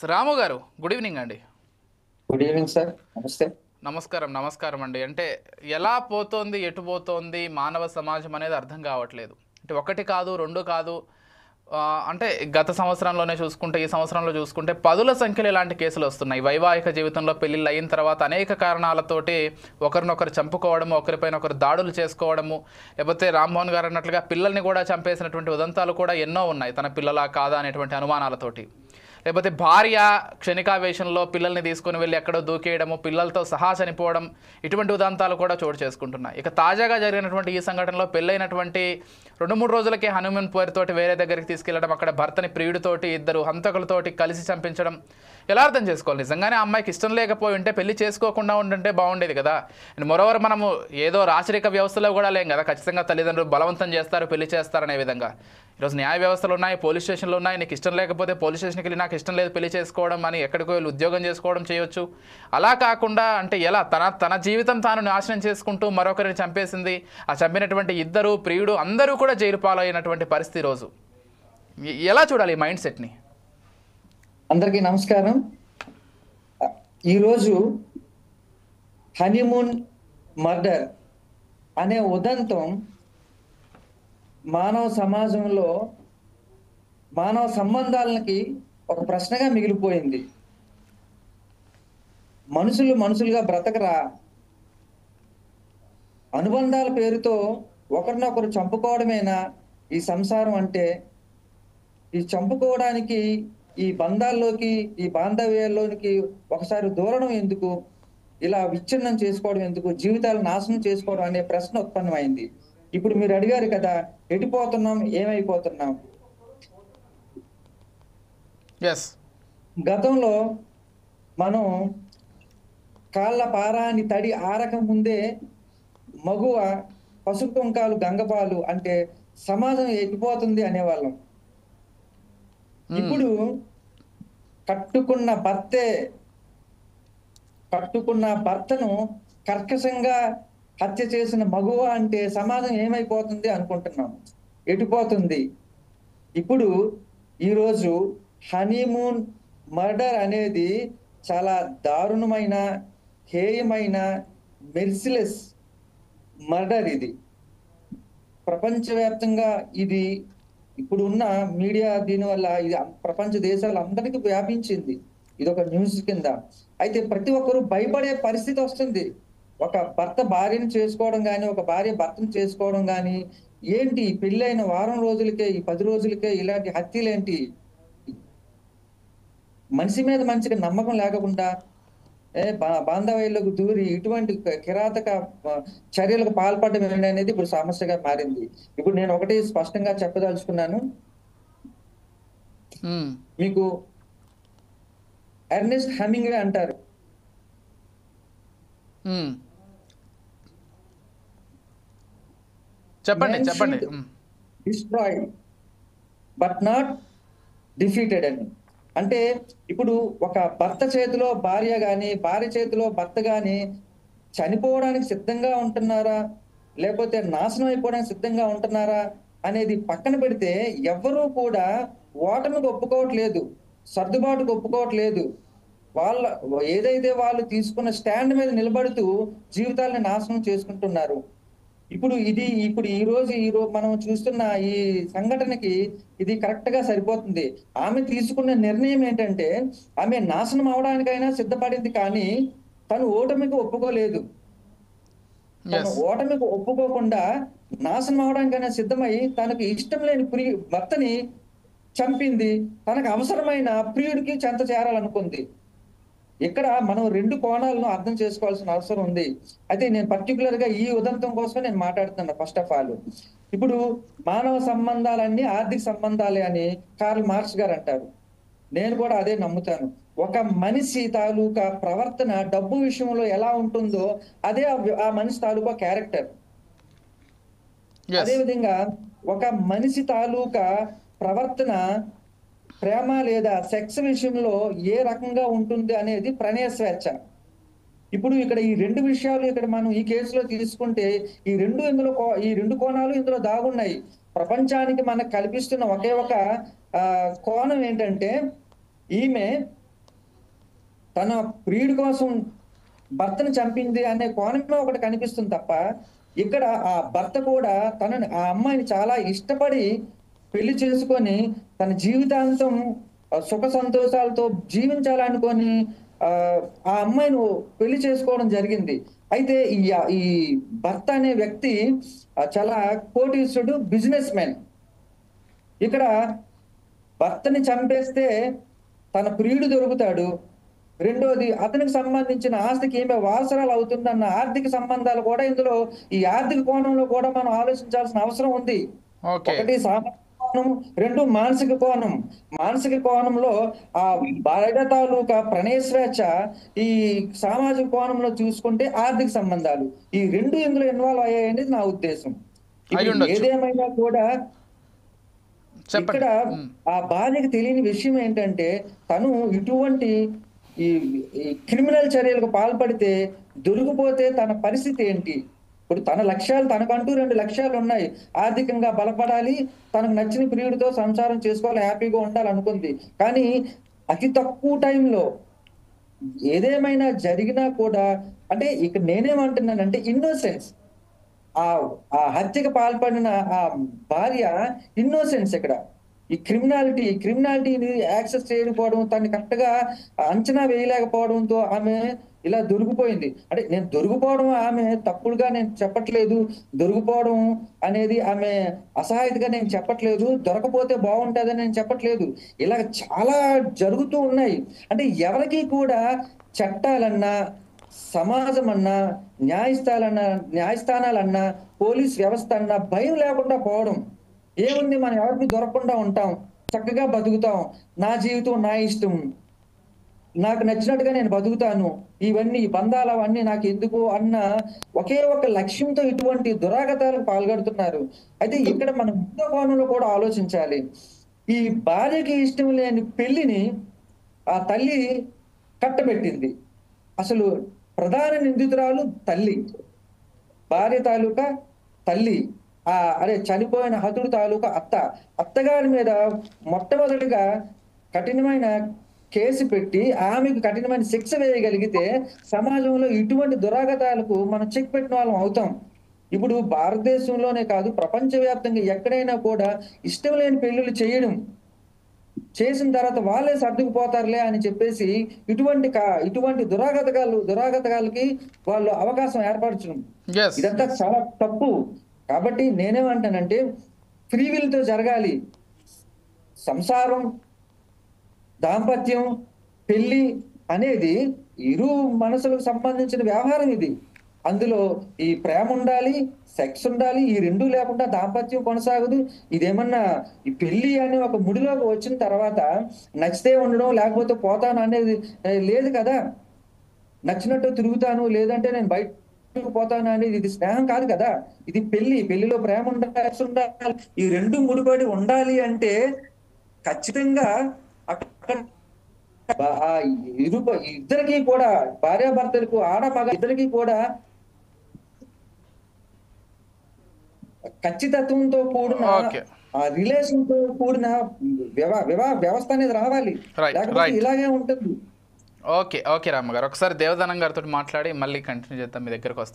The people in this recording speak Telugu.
రాము గారు, గుడ్ ఈవినింగ్ అండి. Good evening sir. నమస్తే. నమస్కారం. నమస్కారం అండి. అంటే ఎలా పోతోంది, ఎటు పోతోంది మానవ సమాజం అనేది అర్థం కావట్లేదు. అంటే ఒకటి కాదు, రెండు కాదు. అంటే గత సంవత్సరంలోనే చూసుకుంటే, ఈ సంవత్సరంలో చూసుకుంటే పదుల సంఖ్యలో ఇలాంటి కేసులు వస్తున్నాయి. వైవాహిక జీవితంలో పెళ్ళిళ్ళు అయిన తర్వాత అనేక కారణాలతోటి ఒకరినొకరు చంపుకోవడము, ఒకరిపైన ఒకరు దాడులు చేసుకోవడము, లేకపోతే రామ్మోహన్ గారు అన్నట్లుగా పిల్లల్ని కూడా చంపేసినటువంటి ఉదంతాలు కూడా ఎన్నో ఉన్నాయి. తన పిల్లలా కాదా అనేటువంటి అనుమానాలతోటి. లేకపోతే భార్య క్షణికావేశంలో పిల్లల్ని తీసుకొని వెళ్ళి ఎక్కడో దూకేయడము, పిల్లలతో సహా చనిపోవడం, ఇటువంటి ఉదాంతాలు కూడా చోటు చేసుకుంటున్నాయి. ఇక తాజాగా జరిగినటువంటి ఈ సంఘటనలో పెళ్ళైనటువంటి 2-3 రోజులకే హనుమన్ పేరుతోటి వేరే దగ్గరికి తీసుకెళ్లడం, అక్కడ భర్తని ప్రియుడితోటి ఇద్దరు హంతకులతోటి కలిసి చంపించడం. ఎలా అర్థం చేసుకోవాలి? నిజంగానే అమ్మాయికి ఇష్టం లేకపోయి ఉంటే పెళ్లి చేసుకోకుండా ఉంటుంటే బాగుండేది కదా. అండ్ మరోవర్ మనము ఏదో రాచరిక వ్యవస్థలో కూడా లేం కదా. ఖచ్చితంగా తల్లిదండ్రులు బలవంతం చేస్తారు, పెళ్లి చేస్తారనే విధంగా. ఈరోజు న్యాయ వ్యవస్థలు ఉన్నాయి, పోలీస్ స్టేషన్లు ఉన్నాయి. నీకు ఇష్టం లేకపోతే పోలీస్ స్టేషన్కి వెళ్ళి నాకు ఇష్టం లేదు పెళ్లి చేసుకోవడం అని ఎక్కడికో వెళ్ళి ఉద్యోగం చేసుకోవడం చేయొచ్చు. అలా కాకుండా అంటే ఎలా తన జీవితం తాను నాశనం చేసుకుంటూ మరొకరిని చంపేసింది. ఆ చంపినటువంటి ఇద్దరు ప్రియుడు అందరూ కూడా జైలు పాలైనటువంటి పరిస్థితి రోజు. ఎలా చూడాలి ఈ మైండ్ సెట్ని? అందరికీ నమస్కారం. ఈరోజు హనీమూన్ మర్డర్ అనే ఉదంతం మానవ సమాజంలో మానవ సంబంధాలకి ఒక ప్రశ్నగా మిగిలిపోయింది. మనుషులుగా బ్రతకరా? అనుబంధాల పేరుతో ఒకరినొకరు చంపుకోవడమేనా ఈ సంసారం అంటే? ఈ చంపుకోవడానికి, ఈ బంధాల్లోకి, ఈ బాంధవ్యాల్లోనికి ఒకసారి దూరడం ఎందుకు? ఇలా విచ్ఛిన్నం చేసుకోవడం ఎందుకు? జీవితాలు నాశనం చేసుకోవడం అనే ప్రశ్న ఉత్పన్నమైంది. ఇప్పుడు మీరు అడిగారు కదా, ఎటుపోతున్నాం, ఏమైపోతున్నాం? గతంలో మనం కాళ్ళ పారాని తడి ఆరక ముందే మగువ పసుపు కుంకాలు గంగపాలు అంటే సమాజం ఎటుపోతుంది అనేవాళ్ళం. ఇప్పుడు కట్టుకున్న భర్తను కర్కశంగా హత్య చేసిన మగువ అంటే సమాజం ఏమైపోతుంది అనుకుంటున్నాం, ఎటుపోతుంది? ఇప్పుడు ఈరోజు హనీమూన్ మర్డర్ అనేది చాలా దారుణమైన, హేయమైన, మెర్సిలెస్ మర్డర్. ఇది ప్రపంచవ్యాప్తంగా ఇది ఇప్పుడు ఉన్న మీడియా దీనివల్ల ఇది ప్రపంచ దేశాలు అందరికీ వ్యాపించింది. ఇది ఒక న్యూస్ కింద. అయితే ప్రతి ఒక్కరూ భయపడే పరిస్థితి వస్తుంది. ఒక భర్త భార్యను చేసుకోవడం కానీ, ఒక భార్య భర్తను చేసుకోవడం కానీ, ఏంటి పెళ్ళైన వారం రోజులకే, ఈ 10 రోజులకే ఇలాంటి హత్యలేంటి? మనిషి మీద మనిషికి నమ్మకం లేకుండా బాంధవ్యాల్లోకి దూరి ఇటువంటి కిరాతక చర్యలకు పాల్పడడం అనేది ఇప్పుడు సమస్యగా మారింది. ఇప్పుడు నేను ఒకటి స్పష్టంగా చెప్పదలుచుకున్నాను. మీకు ఎర్నెస్ట్ హెమింగ్వే అంటారు, చెప్పండి. డిస్ట్రాయిడ్ బట్ నాట్ డిఫీటెడ్ అని. అంటే ఇప్పుడు ఒక భర్త చేతిలో భార్య గాని, భార్య చేతిలో భర్త గాని చనిపోవడానికి సిద్ధంగా ఉంటున్నారా, లేకపోతే నాశనం అయిపోవడానికి సిద్ధంగా ఉంటున్నారా అనేది పక్కన పెడితే ఎవ్వరూ కూడా ఓటమికి ఒప్పుకోవట్లేదు, సర్దుబాటుకు ఒప్పుకోవట్లేదు. ఏదైతే వాళ్ళు తీసుకున్న స్టాండ్ మీద నిలబడుతూ జీవితాలను నాశనం చేసుకుంటున్నారు. ఇప్పుడు ఈ రోజు మనం చూస్తున్న ఈ సంఘటనకి ఇది కరెక్ట్ గా సరిపోతుంది. ఆమె తీసుకున్న నిర్ణయం ఏంటంటే, ఆమె నాశనం అవడానికైనా సిద్ధపడింది, కానీ తను ఓటమికి ఒప్పుకోలేదు. తను ఓటమికి ఒప్పుకోకుండా నాశనం అవడానికైనా సిద్ధమై తనకు ఇష్టం లేని భర్తని చంపింది. తనకు అవసరమైన ప్రియుడికి చెంత చేరాలనుకుంది. ఇక్కడ మనం 2 కోణాలను అర్థం చేసుకోవాల్సిన అవసరం ఉంది. అయితే నేను పర్టికులర్ గా ఈ ఉదంతం కోసం నేను మాట్లాడుతున్నా. ఫస్ట్ ఆఫ్ ఆల్, ఇప్పుడు మానవ సంబంధాలన్నీ ఆర్థిక సంబంధాలే అని కార్ల్ మార్క్స్ గారు అంటారు. నేను కూడా అదే నమ్ముతాను. ఒక మనిషి తాలూకా ప్రవర్తన డబ్బు విషయంలో ఎలా ఉంటుందో అదే ఆ మనిషి తాలూకా క్యారెక్టర్. అదేవిధంగా ఒక మనిషి తాలూకా ప్రవర్తన ప్రేమ లేదా సెక్స్ విషయంలో ఏ రకంగా ఉంటుంది అనేది ప్రణయ స్వేచ్ఛ. ఇప్పుడు ఇక్కడ ఈ 2 విషయాలు ఇక్కడ మనం ఈ కేసులో తీసుకుంటే ఈ 2 కోణాలు ఇందులో దాగున్నాయి. ప్రపంచానికి మనకు కల్పిస్తున్న ఒకే ఒక కోణం ఏంటంటే, ఈమె తన ప్రియుడి కోసం భర్తను చంపింది అనే కోణమే ఒకటి కనిపిస్తుంది తప్ప, ఇక్కడ ఆ భర్త కూడా తనని ఆ అమ్మాయిని చాలా ఇష్టపడి పెళ్లి చేసుకొని తన జీవితాంతం సుఖ సంతోషాలతో జీవించాలనుకొని ఆ ఆ అమ్మాయిని పెళ్లి చేసుకోవడం జరిగింది. అయితే ఈ భర్త అనే వ్యక్తి చాలా కోటీశ్వరుడు, బిజినెస్ మ్యాన్. ఇక్కడ భర్తని చంపేస్తే తన ప్రియుడు దొరుకుతాడు. రెండోది, అతనికి సంబంధించిన ఆస్తికి ఏమే వారసురాలు అవుతుందన్న ఆర్థిక సంబంధాలు కూడా ఇందులో, ఈ ఆర్థిక కోణంలో కూడా మనం ఆలోచించాల్సిన అవసరం ఉంది. ఓకే. ఒకటి సామాజిక కోణం, రెండు మానసిక కోణం. మానసిక కోణంలో ఆ భార్య తాలూకా ప్రణయ స్వేచ్ఛ, ఈ సామాజిక కోణంలో చూసుకుంటే ఆర్థిక సంబంధాలు, ఈ రెండు ఇందులో ఇన్వాల్వ్ అయ్యాయి అనేది నా ఉద్దేశం. ఇప్పుడు ఏదేమైనా కూడా ఇక్కడ ఆ భార్యకి తెలియని విషయం ఏంటంటే, తను ఇటువంటి ఈ క్రిమినల్ చర్యలకు పాల్పడితే దొరికిపోతే తన పరిస్థితి ఏంటి. ఇప్పుడు తన లక్ష్యాలు, తనకంటూ 2 లక్ష్యాలు ఉన్నాయి. ఆర్థికంగా బలపడాలి, తనకు నచ్చిన ప్రియుడితో సంసారం చేసుకోవాలి, హ్యాపీగా ఉండాలనుకుంది. కానీ అతి తక్కువ టైంలో ఏదేమైనా జరిగినా కూడా, అంటే ఇక్కడ నేనేమంటున్నానంటే ఇన్నోసెన్స్. ఆ ఆ హత్యకు పాల్పడిన ఆ భార్య ఇన్నోసెన్స్. ఇక్కడ ఈ క్రిమినాలిటీని యాక్సెస్ చేయకపోవడం, తను కరెక్ట్ గా అంచనా వేయలేకపోవడంతో ఆమె ఇలా దొరికిపోయింది. అంటే నేను దొరికిపోవడం ఆమె తప్పుడుగా నేను చెప్పట్లేదు, దొరికిపోవడం అనేది ఆమె అసహాయతగా నేను చెప్పట్లేదు, దొరకపోతే బాగుంటుందని నేను చెప్పట్లేదు. ఇలా చాలా జరుగుతూ ఉన్నాయి. అంటే ఎవరికి కూడా చట్టాలన్నా, సమాజం అన్నా, న్యాయస్థానాలన్నా, పోలీస్ వ్యవస్థ అన్నా భయం లేకుండా పోవడం. ఏముంది, మనం ఎవరికి దొరకకుండా ఉంటాం, చక్కగా బతుకుతాం, నా జీవితం నా ఇష్టం, నాకు నచ్చినట్టుగా నేను బతుకుతాను, ఇవన్నీ బంధాలు అవన్నీ నాకు ఎందుకు అన్న ఒకే ఒక లక్ష్యంతో ఇటువంటి దురాగతాలకు పాల్గొడుతున్నారు. అయితే ఇక్కడ మనం ఇంకో కోణంలో కూడా ఆలోచించాలి. ఈ భార్యకి ఇష్టం లేని పెళ్లిని ఆ తల్లి కట్టబెట్టింది. అసలు ప్రధాన నిందితురాలు తల్లి, భార్య తాలూకా తల్లి, అదే చనిపోయిన హతుడు తాలూకా అత్తగారి మీద మొట్టమొదటిగా కఠినమైన కేసు పెట్టి ఆమెకు కఠినమైన శిక్ష వేయగలిగితే సమాజంలో ఇటువంటి దురాగతాలకు మనం చెక్ పెట్టిన వాళ్ళం అవుతాం. ఇప్పుడు భారతదేశంలోనే కాదు, ప్రపంచవ్యాప్తంగా ఎక్కడైనా కూడా ఇష్టం లేని పెళ్లిళ్ళు చేయడం, చేసిన తర్వాత వాళ్ళే సర్దుకుపోతారులే అని చెప్పేసి ఇటువంటి దురాగతకాలకి వాళ్ళు అవకాశం ఏర్పరచడం, ఇదంతా చాలా తప్పు. కాబట్టి నేనేమంటానంటే ఫ్రీ విల్ తో జరగాలి. సంసారం, దాంపత్యం, పెళ్లి అనేది ఇరు మనసులకు సంబంధించిన వ్యవహారం. ఇది అందులో ఈ ప్రేమ ఉండాలి, సెక్స్ ఉండాలి. ఈ రెండు లేకుండా దాంపత్యం కొనసాగదు. ఇదేమన్నా ఈ పెళ్లి అనే ఒక ముడిలోకి వచ్చిన తర్వాత నచ్చితే ఉండడం, లేకపోతే పోతాను అనేది లేదు కదా. నచ్చినట్టు తిరుగుతాను, లేదంటే నేను బయటకు పోతాను అనేది ఇది స్నేహం కాదు కదా. ఇది పెళ్లిలో ప్రేమ ఉండాలి, ఈ రెండు ముడిపడి ఉండాలి. అంటే ఖచ్చితంగా అక్కడ ఇద్దరికి కూడా, భార్యాభర్తలకు, ఆడమగ ఇద్దరికి కూడా ఖచ్చితత్వంతో కూడిన రిలేషన్ తో కూడిన వివాహ వ్యవస్థ అనేది రావాలి, లేకపోతే ఇలాగే ఉంటుంది. ఓకే రామ్ గారు, ఒకసారి దేవదానం గారితో మాట్లాడి మళ్ళీ కంటిన్యూ చేద్దాం, మీ దగ్గరకు వస్తాం.